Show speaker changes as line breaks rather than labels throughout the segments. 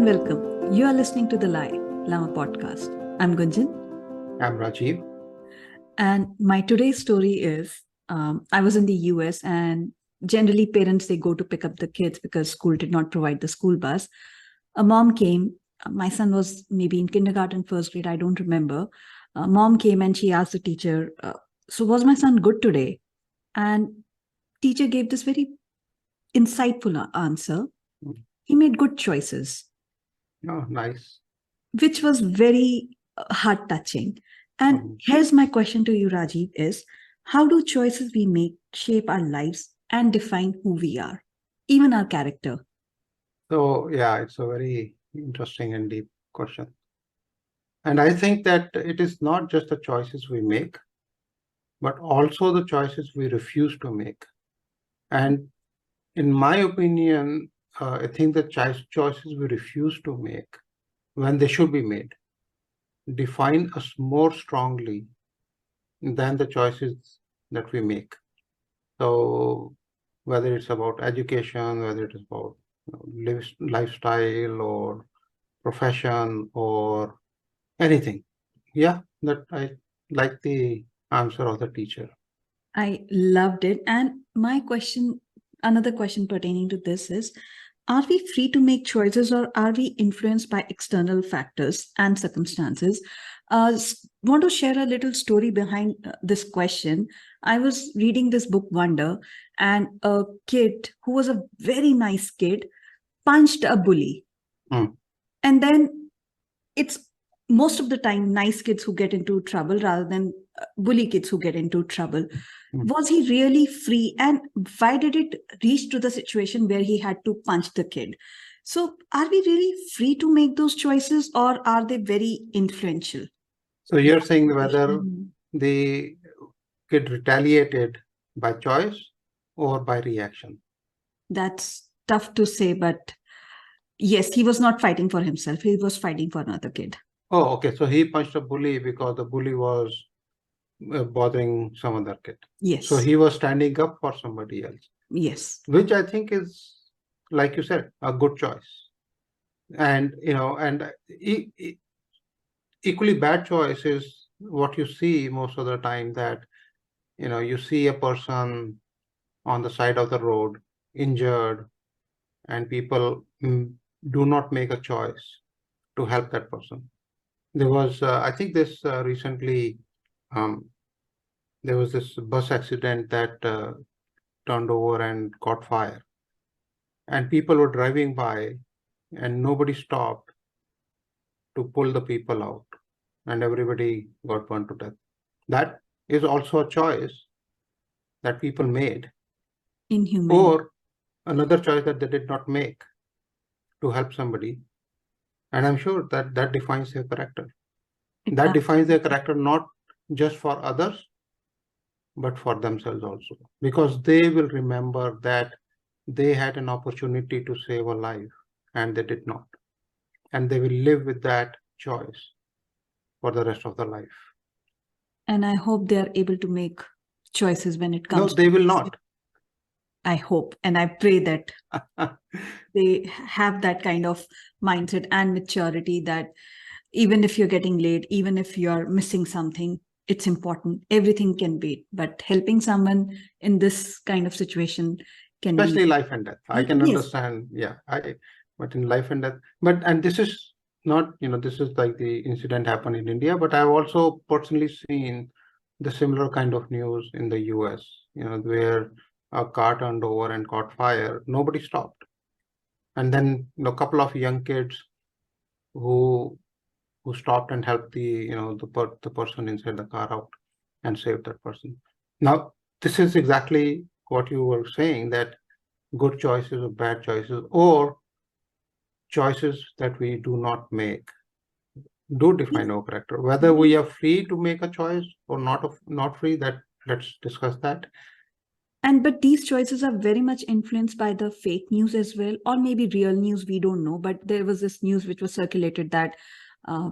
and welcome. You are listening to The Lama podcast. I'm Gunjan.
I'm Rajiv.
And my today's story is I was in the US, and generally parents, they go to pick up the kids because school did not provide the school bus. A mom came. My son was maybe in kindergarten, first grade, I don't remember. Mom came and she asked the teacher, so was my son good today? And teacher gave this very insightful answer. He made good choices.
Oh, nice.
Which was very heart touching. And here's my question to you, Rajiv, is how do choices we make shape our lives and define who we are, even our character?
So, yeah, it's a very interesting and deep question. And I think that it is not just the choices we make, but also the choices we refuse to make. And in my opinion, I think the choices we refuse to make when they should be made define us more strongly than the choices that we make. So whether it's about education, whether it is about lifestyle or profession or anything. Yeah, that I like the answer of the teacher.
I loved it. And my question, another question pertaining to this is, are we free to make choices or are we influenced by external factors and circumstances? Want to share a little story behind this question. I was reading this book, Wonder, and a kid who was a very nice kid punched a bully. And then it's most of the time nice kids who get into trouble rather than bully kids who get into trouble. Was he really free? And why did it reach to the situation where he had to punch the kid? So are we really free to make those choices, or are they very influential?
So you're saying whether the kid retaliated by choice or by reaction?
That's tough to say, but yes, he was not fighting for himself. He was fighting for another kid.
Oh, okay. So he punched a bully because the bully was bothering some other kid.
Yes.
So he was standing up for somebody else.
Yes.
Which I think is, like you said, a good choice. And, equally bad choice is what you see most of the time, that, you see a person on the side of the road injured and people do not make a choice to help that person. There was, I think this recently, there was this bus accident that turned over and caught fire. And people were driving by and nobody stopped to pull the people out. And everybody got burned to death. That is also a choice that people made.
Inhumane.
Or another choice that they did not make to help somebody. And I'm sure that that defines their character. That defines their character not just for others, but for themselves also. Because they will remember that they had an opportunity to save a life and they did not. And they will live with that choice for the rest of their life.
And I hope they are able to make choices when it comes.
No, they will not.
I hope and I pray that they have that kind of mindset and maturity that even if you're getting late, even if you're missing something, it's important. Everything can wait, but helping someone in this kind of situation can
especially
be...
life and death. I can understand. Yeah, but in life and death. And this is not, this is like the incident happened in India, but I've also personally seen the similar kind of news in the US, where a car turned over and caught fire. Nobody stopped. And then a couple of young kids who stopped and helped the person inside the car out and saved that person. Now, this is exactly what you were saying, that good choices or bad choices or choices that we do not make do define our character. Whether we are free to make a choice or not free, that let's discuss that.
But these choices are very much influenced by the fake news as well, or maybe real news, we don't know. But there was this news which was circulated that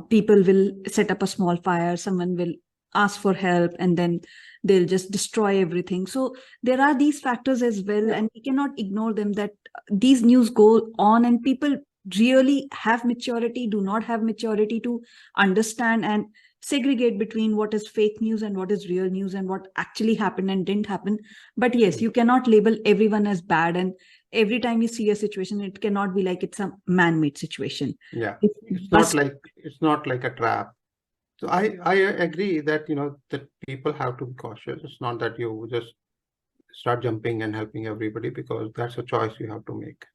people will set up a small fire, someone will ask for help, and then they'll just destroy everything. So there are these factors as well, and we cannot ignore them, that these news go on and people really have maturity, do not have maturity to understand and segregate between what is fake news and what is real news and what actually happened and didn't happen. But yes, you cannot label everyone as bad, and every time you see a situation, it cannot be like it's a man-made situation.
Yeah, it's not like a trap. So I agree that, that people have to be cautious. It's not that you just start jumping and helping everybody, because that's a choice you have to make.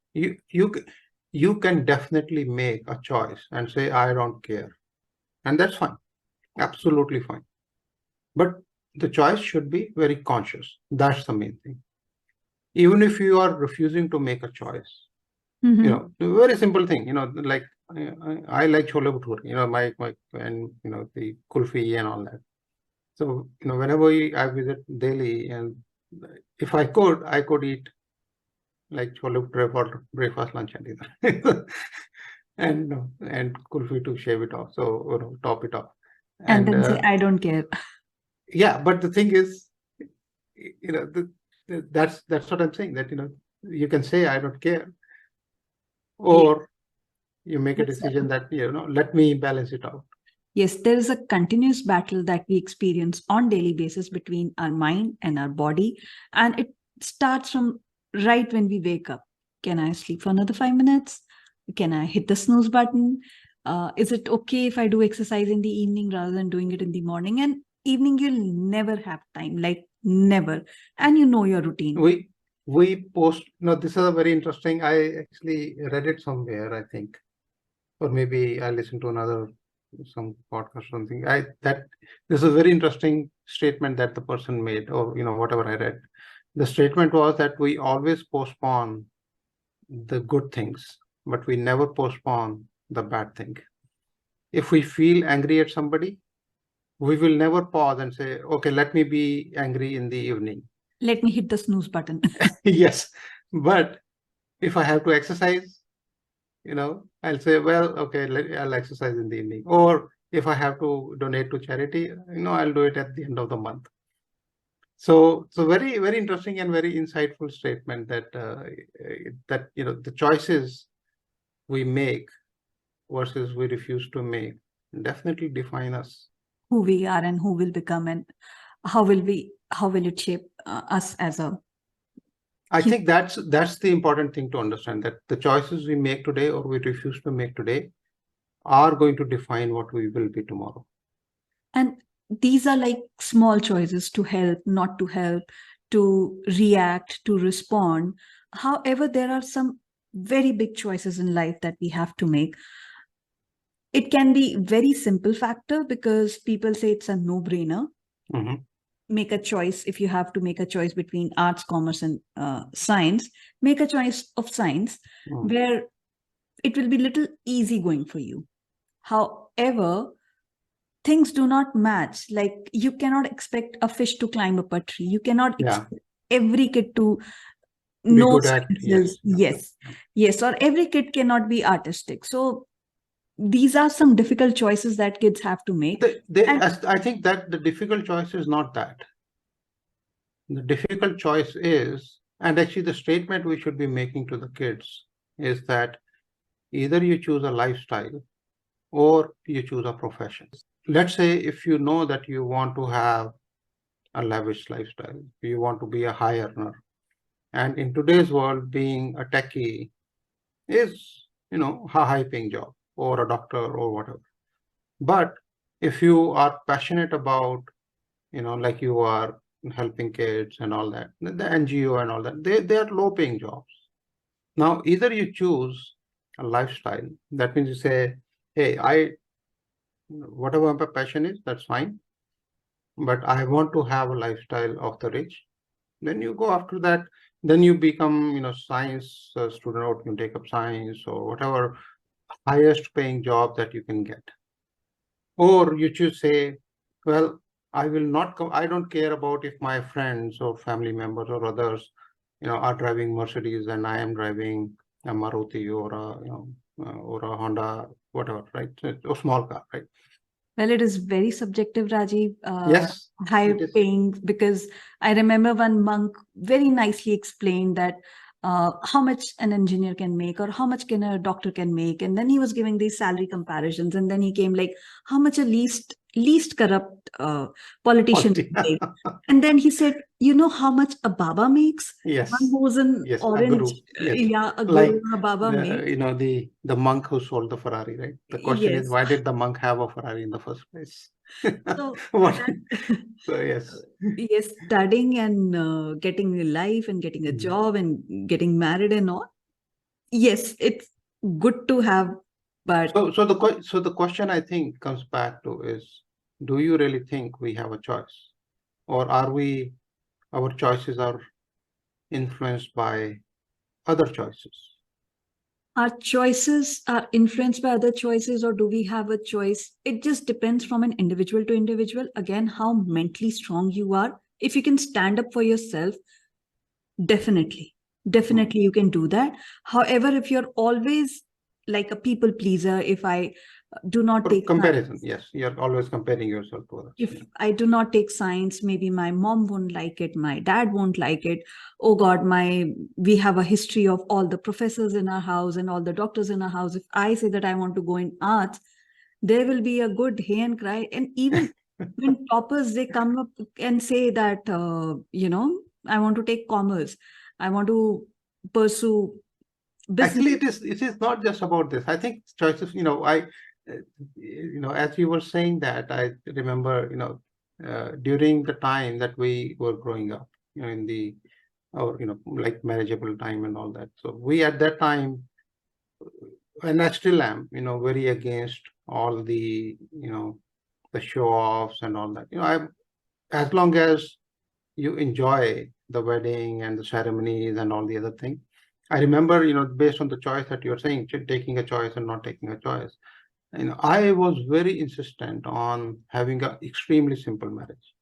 You can definitely make a choice and say, I don't care. And that's fine. Absolutely fine. But the choice should be very conscious. That's the main thing. Even if you are refusing to make a choice,
Mm-hmm.
very simple thing, like I like chole bhature, my and the kulfi and all that. So whenever I visit Delhi, and if I could eat like chole bhature for breakfast, lunch, and dinner, and kulfi to shave it off, so top it off,
And
and
then say, I don't care.
yeah. But the thing is, that's what I'm saying. That you can say I don't care,
Yeah,
or you make a decision that let me balance it out.
yes, there is a continuous battle that we experience on daily basis between our mind and our body, and it starts from right when we wake up. Can I sleep for another 5 minutes? Can I hit the snooze button? Is it okay if I do exercise in the evening rather than doing it in the morning? And evening, you'll never have time, like never, and you know your routine.
We post. No, this is a very interesting. I actually read it somewhere, I think, or maybe I listened to some podcast or something. That this is a very interesting statement that the person made, or whatever I read. The statement was that we always postpone the good things, but we never postpone the bad thing. If we feel angry at somebody, we will never pause and say, okay, let me be angry in the evening.
Let me hit the snooze button.
Yes. But if I have to exercise, I'll say, well, okay, I'll exercise in the evening. Or if I have to donate to charity, I'll do it at the end of the month. So very, very interesting and very insightful statement that the choices we make versus we refuse to make definitely define us.
Who we are and who will become, and how will it shape us as a
I think that's the important thing to understand, that the choices we make today or we refuse to make today are going to define what we will be tomorrow.
And these are like small choices: to help, not to help, to react, to respond. However, there are some very big choices in life that we have to make. It can be very simple factor because people say it's a no-brainer.
Mm-hmm.
Make a choice. If you have to make a choice between arts, commerce, and science, make a choice of science, where it will be little easy going for you. However, things do not match. Like, you cannot expect a fish to climb up a tree. You cannot expect every kid to know sciences. Yes, or every kid cannot be artistic. So these are some difficult choices that kids have to make.
I think that the difficult choice is not that. The difficult choice is, and actually the statement we should be making to the kids is that either you choose a lifestyle or you choose a profession. Let's say if you know that you want to have a lavish lifestyle, you want to be a high earner, and in today's world, being a techie is, a high paying job, or a doctor or whatever. But if you are passionate about, like you are helping kids and all that, the NGO and all that, they are low paying jobs. Now, either you choose a lifestyle, that means you say, hey, whatever my passion is, that's fine, but I want to have a lifestyle of the rich. Then you go after that. Then you become, science student, or you take up science or whatever highest paying job that you can get. Or you choose, say, well, I will not come. I don't care about if my friends or family members or others, are driving Mercedes and I am driving a Maruti or a Honda, whatever, right? A small car, right?
Well, it is very subjective, Rajiv.
Yes.
High paying, because I remember one monk very nicely explained that how much an engineer can make or how much can a doctor can make. And then he was giving these salary comparisons. And then he came like, how much a least corrupt politician can make. And then he said, you know how much a Baba makes?
Yes.
One who's an
Yes,
orange,
a guru. Yes.
yeah, a
Like
guru, a Baba makes.
you know, the monk who sold the Ferrari, right? The question is,
Yes.
why did the monk have a Ferrari in the first place?
So,
What?
that,
So yes.
yes, studying and getting a life and getting a job and getting married and all. Yes, it's good to have, but
So the question I think comes back to is, do you really think we have a choice, or are our choices are influenced by other choices?
our choices are influenced by other choices, or do we have a choice? It just depends from an individual to individual. Again, how mentally strong you are. If you can stand up for yourself, definitely you can do that. However, if you're always like a people pleaser, if I do not take
comparison, yes, you're always comparing yourself to others.
If I do not take science, maybe my mom won't like it, my dad won't like it. Oh God, we have a history of all the professors in our house and all the doctors in our house. If I say that I want to go in arts, there will be a good hue and cry. And even when toppers, they come up and say that, I want to take commerce. I want to pursue business.
Actually, it is not just about this. I think choices, as you were saying that, I remember, during the time that we were growing up, in the, or, like marriageable time and all that. So we at that time, and I still am, very against all the, the show offs and all that. As long as you enjoy the wedding and the ceremonies and all the other things. I remember, based on the choice that you're saying, taking a choice and not taking a choice. I was very insistent on having an extremely simple marriage.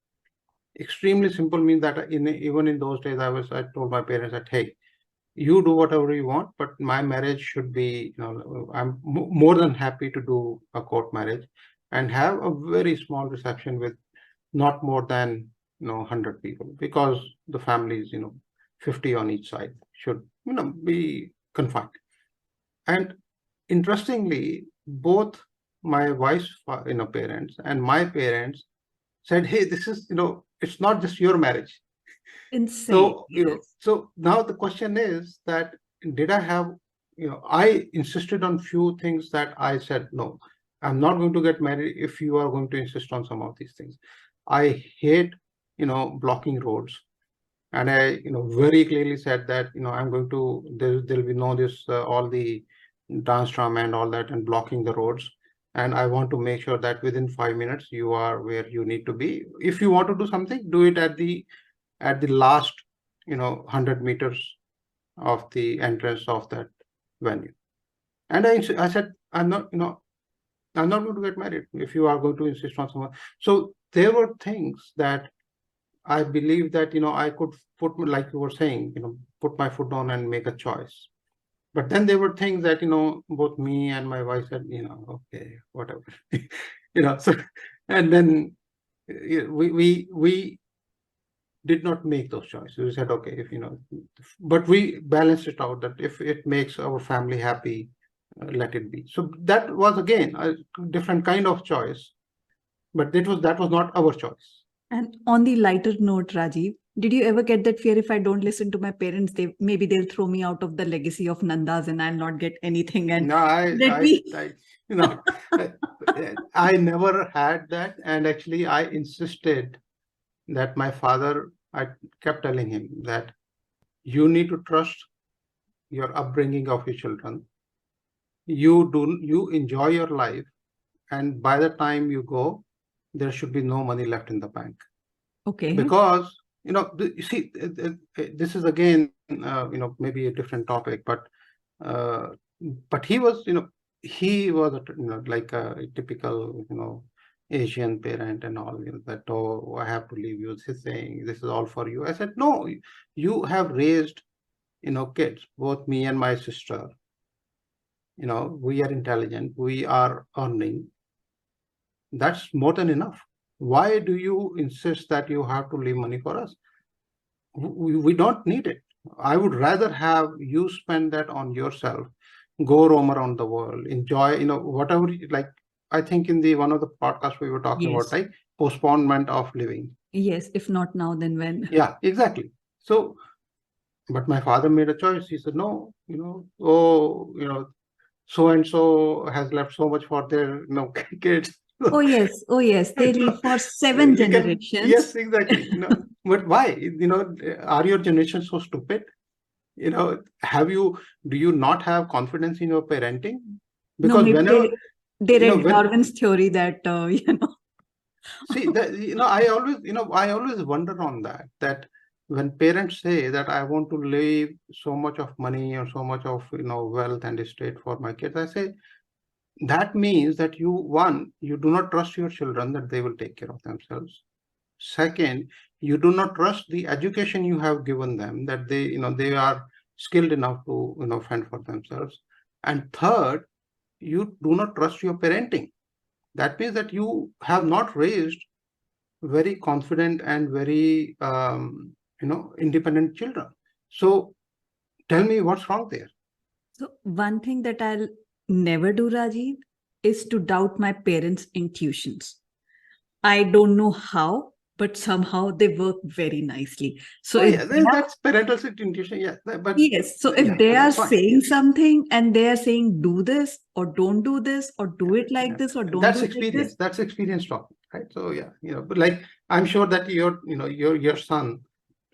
Extremely simple means that even in those days, I told my parents that, hey, you do whatever you want, but my marriage should be, I'm more than happy to do a court marriage and have a very small reception with not more than 100 people, because the families 50 on each side should be confined. And interestingly, both my wife's parents and my parents said, hey, this is it's not just your marriage.
Insane.
So
Yes.
so now the question is that, did I have I insisted on few things that I said, no, I'm not going to get married if you are going to insist on some of these things. I hate, blocking roads. And I, very clearly said that, I'm going to, there'll be no this, all the dance drama and all that and blocking the roads. And I want to make sure that within 5 minutes, you are where you need to be. If you want to do something, do it at the last, 100 meters of the entrance of that venue. And I said, I'm not going to get married if you are going to insist on someone. So there were things that I believe that, I could put, like you were saying, put my foot down and make a choice. But then there were things that, both me and my wife said, okay, whatever, so, and then we did not make those choices. We said, okay, if, but we balanced it out that if it makes our family happy, let it be. So that was again a different kind of choice, but that was not our choice.
And on the lighter note, Rajiv, did you ever get that fear, if I don't listen to my parents, they'll throw me out of the legacy of Nandas and I'll not get anything? And
no, I never had that. And actually, I insisted that my father, I kept telling him that you need to trust your upbringing of your children. You enjoy your life, and by the time you go, there should be no money left in the bank.
Okay.
Because you see, this is again maybe a different topic, but he was like a typical Asian parent and all, that, oh, I have to leave you. He's saying this is all for you. I said, no, you have raised kids, both me and my sister. We are intelligent, we are earning. That's more than enough. Why do you insist that you have to leave money for us? We don't need it. I would rather have you spend that on yourself, go roam around the world, enjoy, whatever, like, I think in the one of the podcasts we were talking about,
Yes.
like postponement of living.
Yes. If not now, then when?
Yeah, exactly. So, but my father made a choice. He said, no, oh, so and so has left so much for their, kids.
Oh, yes. Oh, yes. They leave for 7
You can,
generations.
yes, exactly. But why? Are your generations so stupid? Do you not have confidence in your parenting?
No,
Because
maybe
whenever,
they read
when,
Darwin's theory that,
see that, I always wonder on that when parents say that I want to leave so much of money or so much of, wealth and estate for my kids, I say that means that you do not trust your children that they will take care of themselves. Second, you do not trust the education you have given them, that they are skilled enough to, fend for themselves. And third, you do not trust your parenting. That means that you have not raised very confident and very, independent children. So tell me what's wrong there.
So one thing that I'll never do, Rajiv, is to doubt my parents' intuitions. I don't know how, but somehow they work very nicely. So
Oh
if
yeah,
they are,
that's parental intuition. Yeah, but
yes, so if
yeah,
they are
that's fine.
saying something and they are saying do this or don't do this or do it like this or don't do it like this.
That's experience talking, right? So yeah, but like I'm sure that your son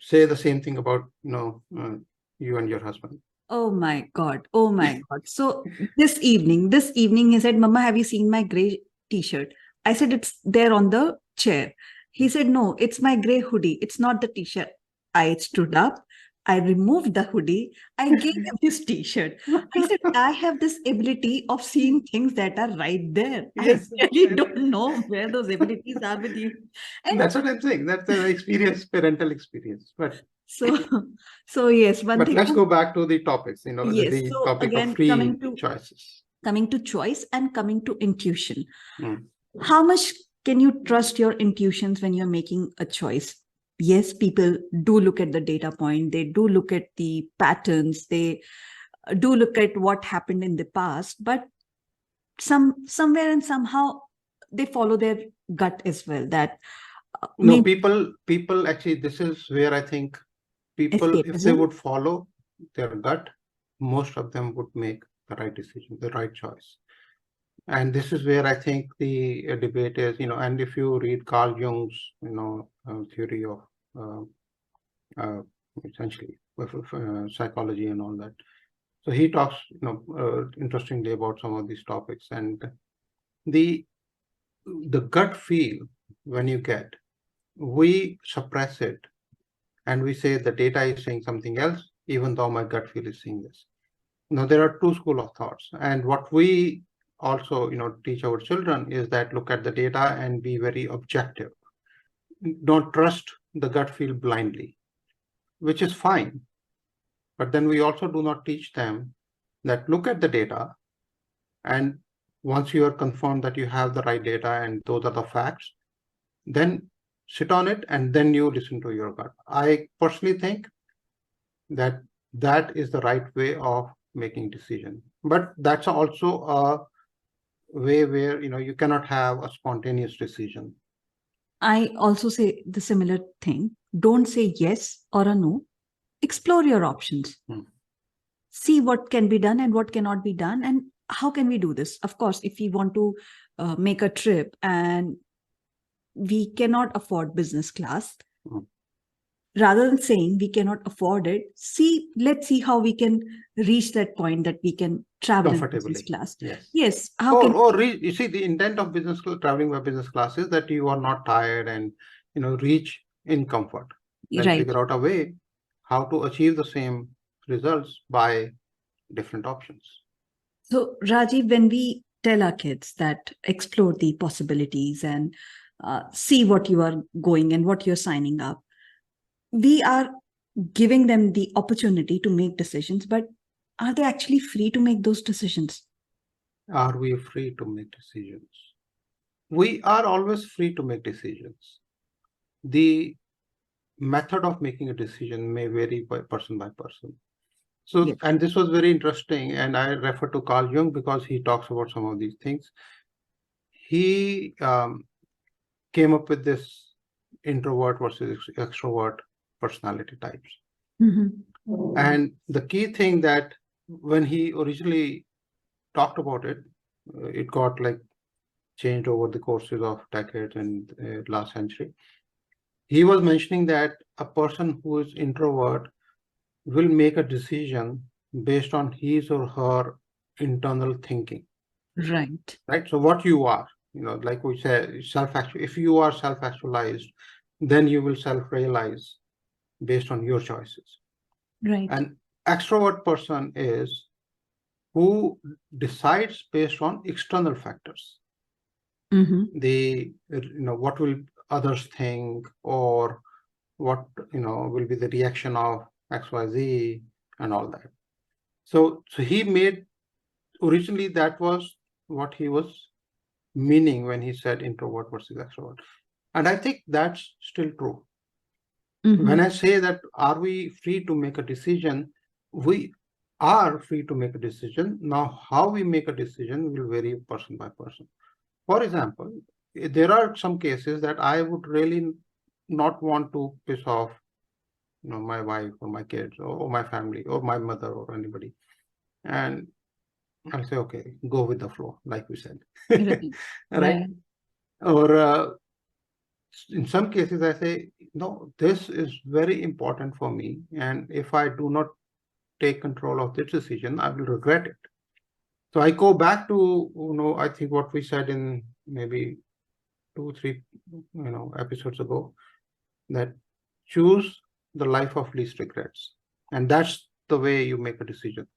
say the same thing about you and your husband.
Oh my God. Oh my God. So this evening, he said, Mama, have you seen my gray t-shirt? I said, it's there on the chair. He said, no, it's my gray hoodie. It's not the t-shirt. I stood up. I removed the hoodie. I gave him his t-shirt. I said, I have this ability of seeing things that are right there. I
Yes,
really don't know where those abilities are with you. And
that's what I'm saying. That's the experience, parental experience. But
so, so yes, one
but
thing.
let's go back to the topics.
Yes.
The
So
topic of
again,
free choices.
coming to choice and coming to intuition.
Mm.
How much can you trust your intuitions when you're making a choice? Yes, people do look at the data point, they do look at the patterns, they do look at what happened in the past, but somewhere and somehow they follow their gut as well. That
No,
maybe
people actually, this is where I think people, if they
escapism.
would follow their gut, most of them would make the right decision, the right choice. And this is where I think the debate is, and if you read Carl Jung's, theory of uh, uh, essentially psychology and all that. So he talks, interestingly about some of these topics, and the the gut feel when you get, we suppress it and we say the data is saying something else, even though my gut feel is saying this. Now there are two school of thoughts, and what we also teach our children is that look at the data and be very objective. Don't trust the gut feel blindly, which is fine. But then we also do not teach them that look at the data, and once you are confirmed that you have the right data and those are the facts, then sit on it and then you listen to your gut. I personally think that that is the right way of making decision. But that's also a way where you cannot have a spontaneous decision.
I also say the similar thing. Don't say yes or a no. Explore your options. See what can be done and what cannot be done, and how can we do this. Of course, if we want to make a trip and we cannot afford business class, rather than saying we cannot afford it, let's see how we can reach that point that we can travel in business
Comfortably,
class.
yes.
Yes, how can
You see, the intent of traveling by business class is that you are not tired and reach in comfort. Then
right.
figure out a way how to achieve the same results by different options.
So Rajiv, when we tell our kids that explore the possibilities and see what you are going and what you're signing up, we are giving them the opportunity to make decisions, but are they actually free to make those decisions?
Are we free to make decisions? We are always free to make decisions. The method of making a decision may vary by person. So,
Yes.
and this was very interesting, and I refer to Carl Jung because he talks about some of these things. He came up with this introvert versus extrovert personality types. And the key thing that when he originally talked about it, it got like changed over the courses of decades and last century. He was mentioning that a person who is introvert will make a decision based on his or her internal thinking.
Right.
Right. So what you are, like we say, if you are self-actualized, then you will self-realize based on your choices.
Right.
An extrovert person is who decides based on external factors. What will others think, or what will be the reaction of XYZ and all that. So he made, originally that was what he was meaning when he said introvert versus extrovert. And I think that's still true. When I say that, are we free to make a decision? We are free to make a decision. Now, how we make a decision will vary person by person. For example, there are some cases that I would really not want to piss off, my wife or my kids or my family or my mother or anybody. And I'll say, okay, go with the flow, like we said. Right? Or in some cases, I say, no, this is very important for me. And if I do not take control of this decision, I will regret it. So I go back to, I think what we said in maybe 2-3, episodes ago, that choose the life of least regrets. And that's the way you make a decision.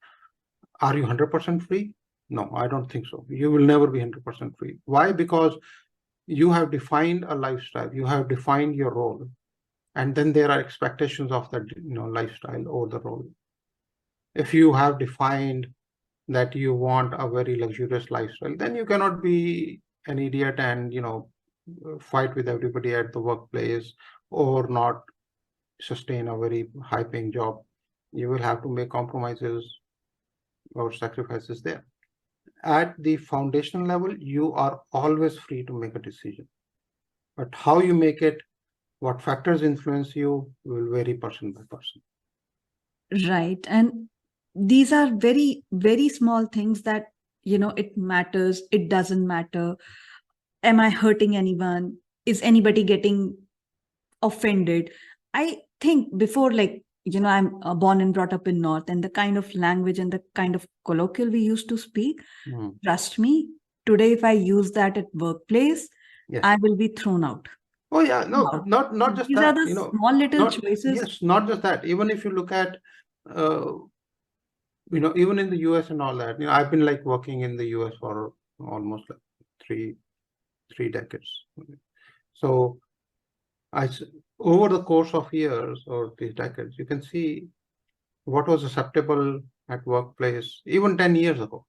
Are you 100% free? No, I don't think so. You will never be 100% free. Why? Because you have defined a lifestyle, you have defined your role, and then there are expectations of that lifestyle or the role. If you have defined that you want a very luxurious lifestyle, then you cannot be an idiot and fight with everybody at the workplace or not sustain a very high paying job. You will have to make compromises or sacrifices there. At the foundational level, you are always free to make a decision. But how you make it, what factors influence you, will vary person by person.
Right. And these are very, very small things that, it matters, it doesn't matter. Am I hurting anyone? Is anybody getting offended? I think before, I'm born and brought up in North, and the kind of language and the kind of colloquial we used to speak, trust me, today, if I use that at workplace, yes, I will be thrown out.
Oh yeah, no, not just
These
that.
These are the small little choices.
Yes, not just that. Even if you look at, even in the US and all that, I've been like working in the US for almost like three decades. So over the course of years or these decades, you can see what was acceptable at workplace even 10 years ago.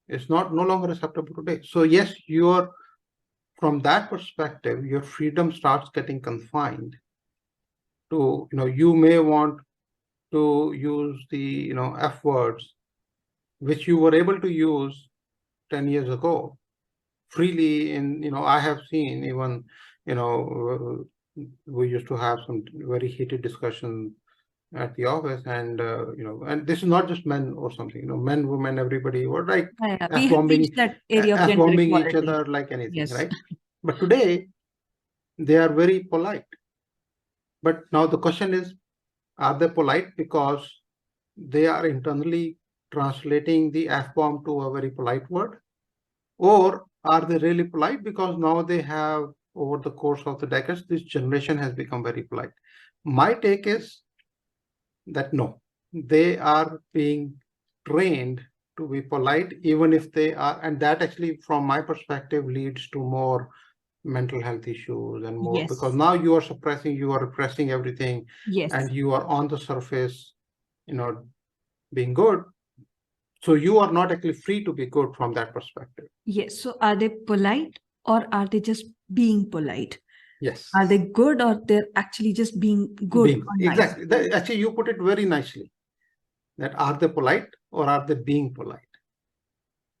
It's no longer acceptable today. So yes, from that perspective, your freedom starts getting confined to, you may want to use the, F words, which you were able to use 10 years ago freely. I have seen even, we used to have some very heated discussion at the office, and and this is not just men or something, men, women, everybody were like F-bombing each other like anything. Yes. Right? But today they are very polite. But now the question is, are they polite because they are internally translating the F-bomb to a very polite word? Or are they really polite because now they have, over the course of the decades, this generation has become very polite? My take is that no, they are being trained to be polite, even if they are, and that actually, from my perspective, leads to more mental health issues and more, because now you are suppressing, you are repressing everything, and you are on the surface, being good. So you are not actually free to be good from that perspective.
Yes. So are they polite or are they just being polite?
Yes.
Are they good, or they're actually just being good or nice?
Exactly. Actually, you put it very nicely. That are they polite or are they being polite?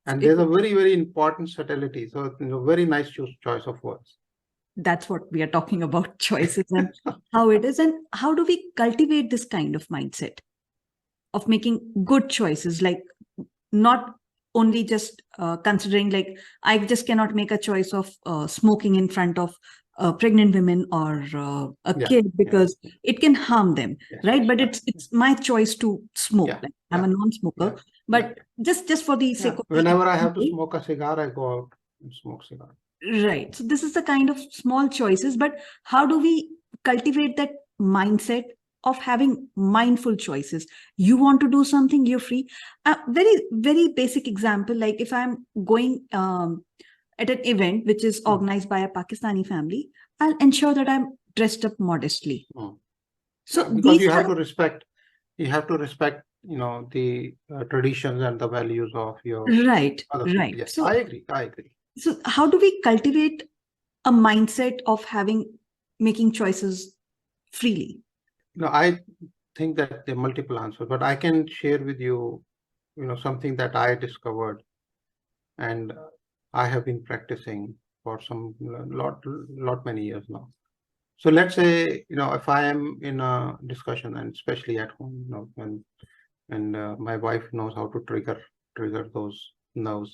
And there's a very, very important subtlety. So, very nice choice of words.
That's what we are talking about, choices and how it is. And how do we cultivate this kind of mindset of making good choices? Like, not only just considering, like, I just cannot make a choice of smoking in front of pregnant women or a kid because it can harm them, right? But it's my choice to smoke. Like, I'm a non-smoker, but just for the sake of
whenever I have to smoke a cigar, I go out and smoke cigar.
Right. So this is the kind of small choices, but how do we cultivate that mindset of having mindful choices? You want to do something, you're free. Very, very basic example. Like if I'm going at an event which is organized by a Pakistani family, I'll ensure that I'm dressed up modestly.
So because you have to respect, the traditions and the values of your other people. Yes, so, I agree.
So how do we cultivate a mindset of making choices freely?
I think that there are multiple answers, but I can share with you, something that I discovered and I have been practicing for some lot many years now. So let's say, if I am in a discussion, and especially at home, when my wife knows how to trigger those nerves,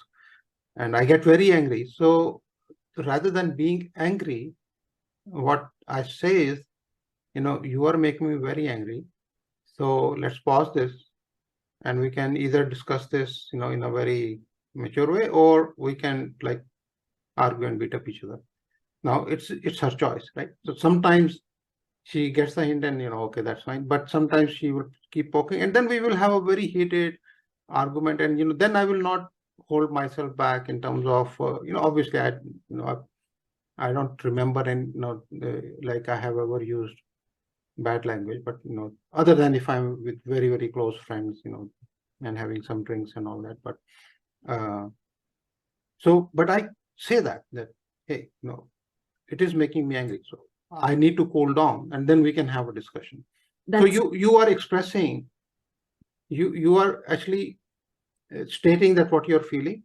and I get very angry. So rather than being angry, what I say is, you are making me very angry. So let's pause this, and we can either discuss this, in a very mature way, or we can like argue and beat up each other. Now it's her choice, right? So sometimes she gets the hint and, okay, that's fine. But sometimes she will keep poking, and then we will have a very heated argument. And, then I will not hold myself back in terms of, obviously I don't remember, and, like I have ever used bad language, but, other than if I'm with very, very close friends, and having some drinks and all that. But, but I say that, hey, it is making me angry. So I need to cool down, and then we can have a discussion. So you are expressing, you are actually stating that what you're feeling,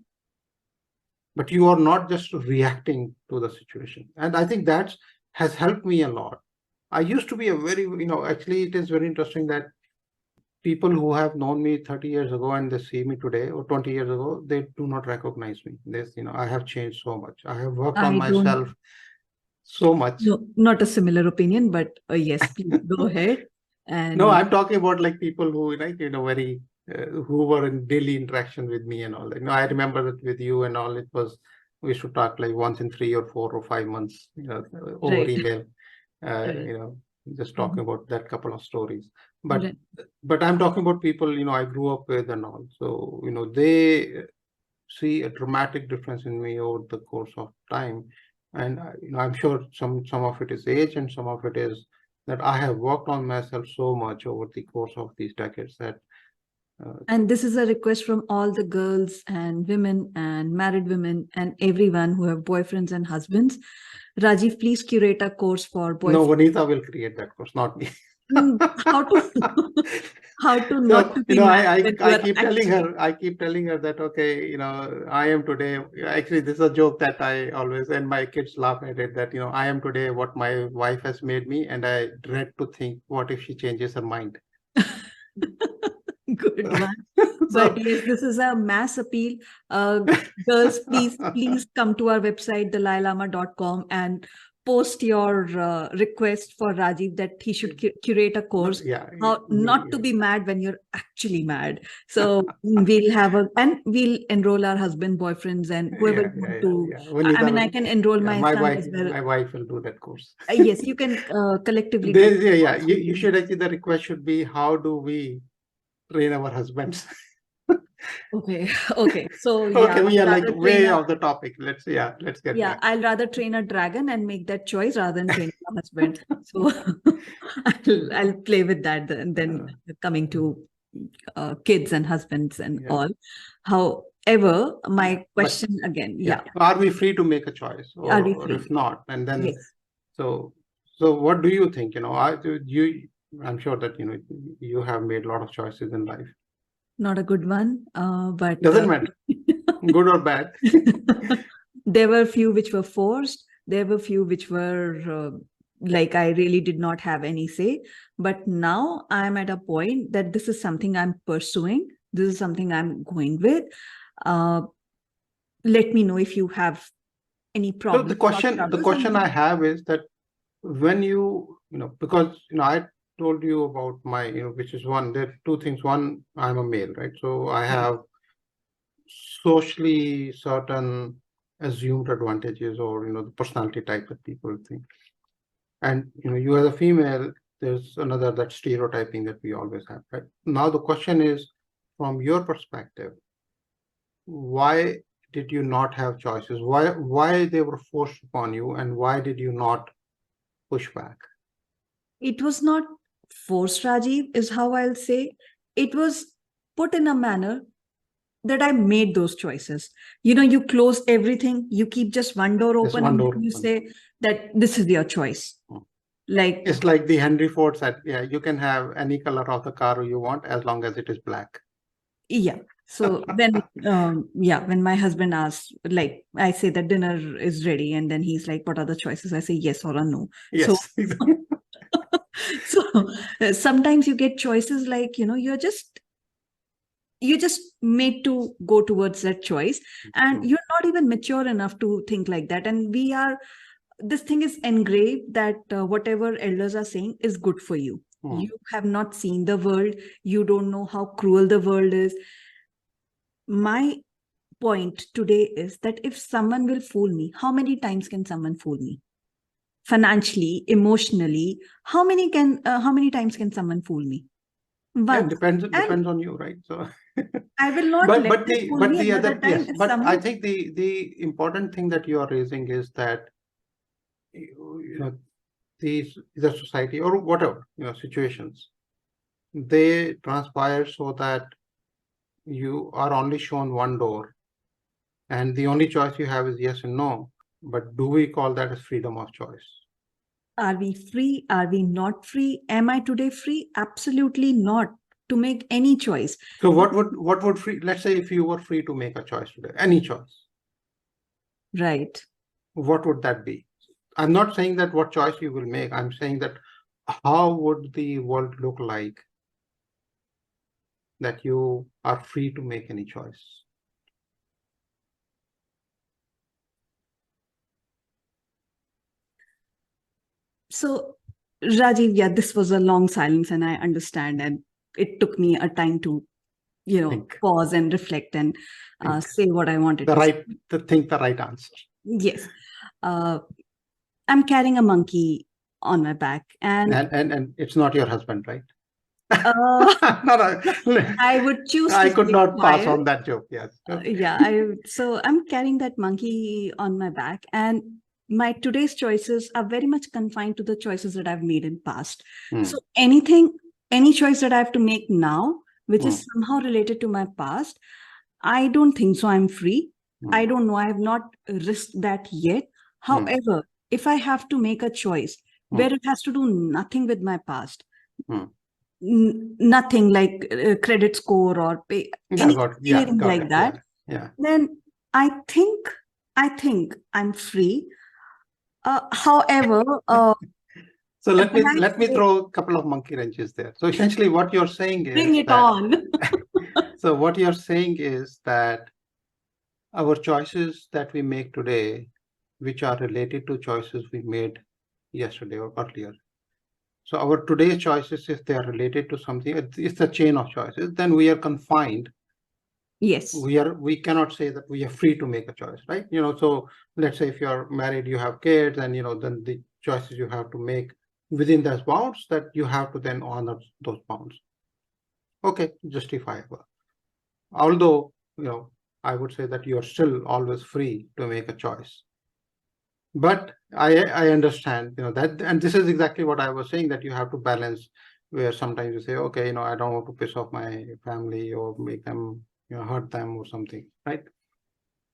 but you are not just reacting to the situation. And I think that has helped me a lot. I used to be a very, actually it is very interesting that people who have known me 30 years ago and they see me today or 20 years ago, they do not recognize me. I have changed so much. I have worked on myself so much.
No, not a similar opinion, but yes, please go ahead. And
no, I'm talking about like people who, very who were in daily interaction with me and all that. I remember that with you and all, we should talk like once in 3 or 4 or 5 months, over email, just talking about that couple of stories. But I'm talking about people, I grew up with and all. So, they see a dramatic difference in me over the course of time. And, I'm sure some of it is age, and some of it is that I have worked on myself so much over the course of these decades that.
And this is a request from all the girls and women and married women and everyone who have boyfriends and husbands. Rajiv, please curate a course for boyfriends.
No, Vanita will create that course, not me.
How to not to be mad.
I keep telling her that, okay, I am today. Actually, this is a joke that I always, and my kids laugh at it, that, I am today what my wife has made me, and I dread to think what if she changes her mind.
Good one. But yes, this is a mass appeal. Girls, please come to our website, dalailama.com, and post your request for Rajiv that he should curate a course. How not to be mad when you're actually mad. So we'll enroll our husband, boyfriends, and whoever want to. I mean, I can enroll my son
wife,
as well.
My wife will do that course.
Yes, you can collectively.
You should actually. The request should be, how do we train our husbands?
Okay. So
okay, we are like way off the topic. Let's get back.
I'll rather train a dragon and make that choice rather than train a husband. So I'll play with that. And then coming to kids and husbands and all. However, my question again,
are we free to make a choice, or if not, and then So what do you think? I'm sure that you have made a lot of choices in life.
Not a good one, but
Doesn't matter, good or bad.
There were a few which were forced. There were a few which were like I really did not have any say. But now I'm at a point that this is something I'm pursuing. This is something I'm going with. Let me know if you have any
So
problems.
the question I have is that when because I told you about my which is one, there are two things. One, I'm a male, right? So I have socially certain assumed advantages, or the personality type that people think. And you as a female, there's another, that stereotyping that we always have, right? Now the question is, from your perspective, why did you not have choices? Why they were forced upon you, and why did you not push back?
It was not forced, Rajiv, is how I'll say. It was put in a manner that I made those choices. You close everything, you keep just one door
Just
open,
one
and
door
you
open.
say that this is your choice. Like,
it's like the Henry Ford said, yeah, you can have any color of the car you want as long as it is black.
yeah. So when when my husband asks, like, I say that dinner is ready, and then he's like, what are the choices? I say yes or a no.
Yes.
So sometimes you get choices like, you're just made to go towards that choice, and you're not even mature enough to think like that. And this thing is engraved that whatever elders are saying is good for you. You have not seen the world. You don't know how cruel the world is. My point today is that if someone will fool me, how many times can someone fool me? Financially, emotionally, how many times can someone fool me?
Yeah,
Once.
depends on you, right? So
I will not let them fool me another time.
Yes, but I think the important thing that you are raising is that the society or whatever situations, they transpire so that you are only shown one door, and the only choice you have is yes and no. But do we call that as freedom of choice?
Are we free? Are we not free? Am I today free? Absolutely not to make any choice.
So what would free? Let's say if you were free to make a choice today, any choice,
right?
What would that be? I'm not saying that what choice you will make. I'm saying that how would the world look like that you are free to make any choice?
So, Rajiv, yeah, this was a long silence, and I understand, and it took me a time to, pause and reflect and say what I wanted to say.
Think the right answer.
Yes. I'm carrying a monkey on my back, and
it's not your husband, right?
I would choose.
I could not pass on that joke. Yes.
So I'm carrying that monkey on my back, and my today's choices are very much confined to the choices that I've made in past. So any choice that I have to make now, which is somehow related to my past, I don't think so. I'm free. I don't know. I have not risked that yet. However, if I have to make a choice where it has to do nothing with my past, nothing like credit score or pay, anything like that, then I think I'm free. However,
so let me throw a couple of monkey wrenches there. So essentially what you're saying is
bring it on.
So what you're saying is that our choices that we make today, which are related to choices we made yesterday or earlier. So our today's choices, if they are related to something, it's a chain of choices, then we are confined.
Yes.
We cannot say that we are free to make a choice, right? So let's say if you're married, you have kids, and then the choices you have to make within those bounds, that you have to then honor those bounds. Okay, justifiable. Although, I would say that you are still always free to make a choice. But I understand, that, and this is exactly what I was saying, that you have to balance, where sometimes you say, okay, I don't want to piss off my family or make them, hurt them or something, right?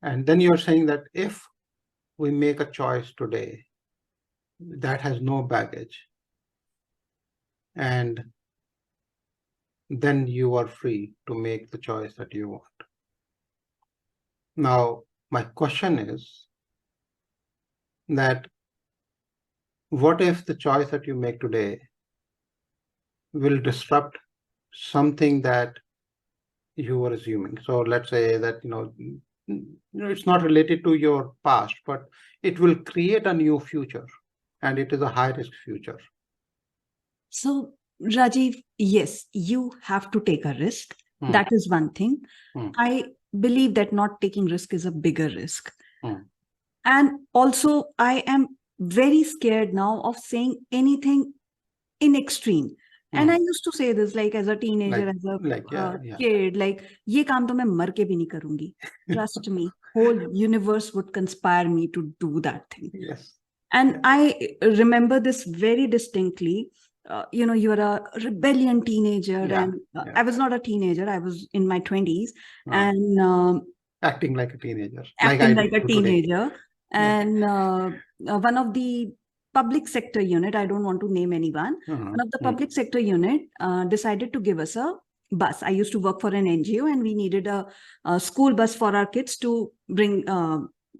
And then you're saying that if we make a choice today, that has no baggage, and then you are free to make the choice that you want. Now, my question is that what if the choice that you make today will disrupt something that you were assuming? So let's say that, it's not related to your past, but it will create a new future, and it is a high risk future.
So, Rajiv, yes, you have to take a risk. That is one thing. I believe that not taking risk is a bigger risk. And also, I am very scared now of saying anything in extreme. And I used to say this like as a teenager, as a kid, like, ye kaam to main mar ke bhi nahi karungi. Trust me, whole universe would conspire me to do that thing.
Yes.
And I remember this very distinctly. You are a rebellion teenager, and I was not a teenager. I was in my 20s, and
acting like a teenager.
Acting like a teenager. And one of the public sector unit, I don't want to name anyone, one of the public sector unit decided to give us a bus. I used to work for an NGO, and we needed a school bus for our kids to bring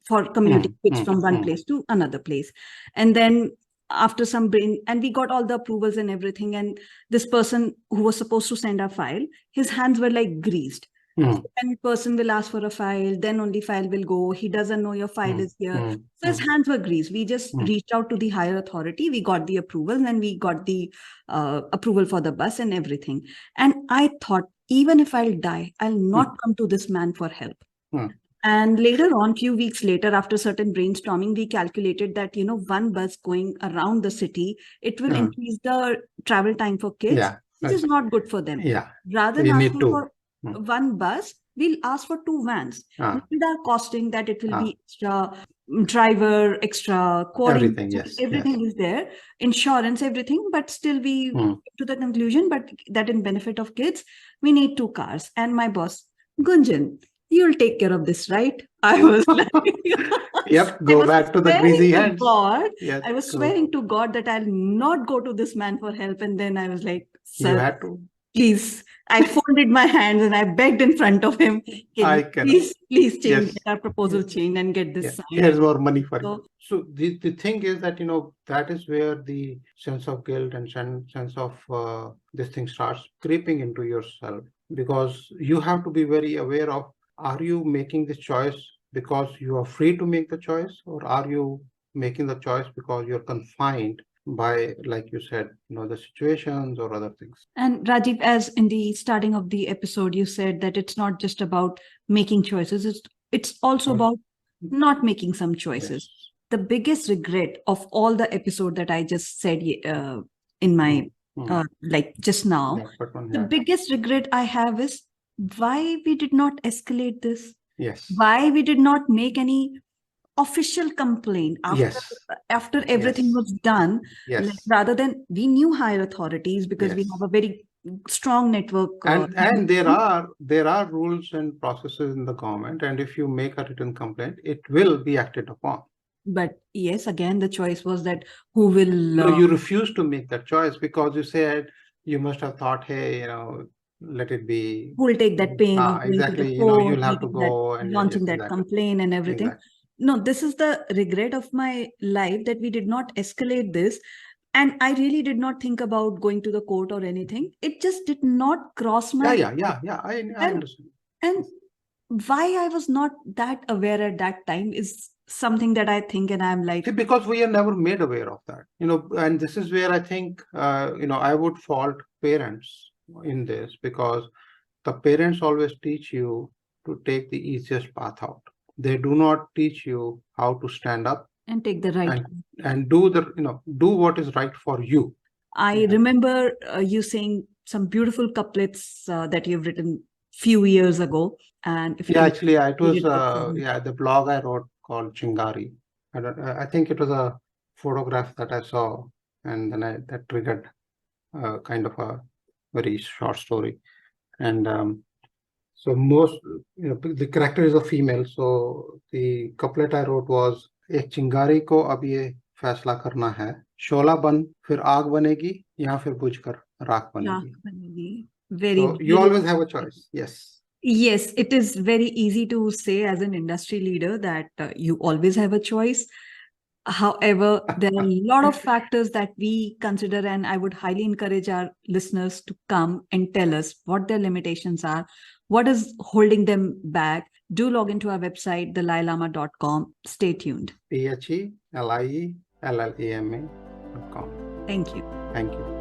for commuting kids from one place to another place. And then after some and we got all the approvals and everything, and this person who was supposed to send our file, his hands were like greased. So when person will ask for a file, then only file will go. He doesn't know your file is here. So his hands were greased. We just reached out to the higher authority. We got the approval, and we got the approval for the bus and everything. And I thought, even if I'll die, I'll not come to this man for help. And later on, few weeks later, after certain brainstorming, we calculated that, one bus going around the city, it will increase the travel time for kids, which is not good for them. Rather than asking for one bus, we'll ask for 2 vans. With our costing that it will be extra driver, extra everything is there, insurance, everything, but still we to the conclusion, but that in benefit of kids, we need 2 cars. And my boss, Gunjan, you'll take care of this, right? I was like,
yep, go back to the greasy hands.
I was swearing to God that I'll not go to this man for help. And then I was like, sir,
you had to.
Please. I folded my hands and I begged in front of him, please change our proposal, change and get this signed.
Here's more money for you. So the thing is that, that is where the sense of guilt and sense of this thing starts creeping into yourself, because you have to be very aware of, are you making this choice because you are free to make the choice, or are you making the choice because you're confined by, like you said, the situations or other things.
And Rajiv, as in the starting of the episode, you said that it's not just about making choices, it's also about not making some choices. The biggest regret of all the episode that I just said in my like just now, the biggest regret I have is why we did not escalate this. Why we did not make any official complaint after everything was done, rather than we knew higher authorities, because we have a very strong network.
And there are rules and processes in the government, and if you make a written complaint, it will be acted upon.
But yes, again, the choice was that who will...
No, you refuse to make that choice because you said, you must have thought, hey, let it be.
Who will take that pain of going
exactly,
to the court,
you'll have to go and
launching that complaint and everything. No, this is the regret of my life, that we did not escalate this. And I really did not think about going to the court or anything. It just did not cross my...
I understand.
And why I was not that aware at that time is something that I think, and I'm like...
Because we are never made aware of that, and this is where I think, I would fault parents in this, because the parents always teach you to take the easiest path out. They do not teach you how to stand up
and take the right
and do do what is right for you.
I remember you saying some beautiful couplets that you've written few years ago. And if
actually, it was the blog I wrote called Chingari. I think it was a photograph that I saw, and then that triggered kind of a very short story. And so most, the character is a female. So the couplet I wrote was, "Ek chingari ko ab ye फैसला करना है, शोला बन फिर आग बनेगी या फिर बुझकर राख बनेगी.
Very
So you always have a choice. Yes.
Yes, it is very easy to say as an industry leader that you always have a choice. However, there are a lot of factors that we consider, and I would highly encourage our listeners to come and tell us what their limitations are, what is holding them back. Do log into our website, thelielama.com. Stay tuned.
THELIELLAMA.com.
Thank you.
Thank you.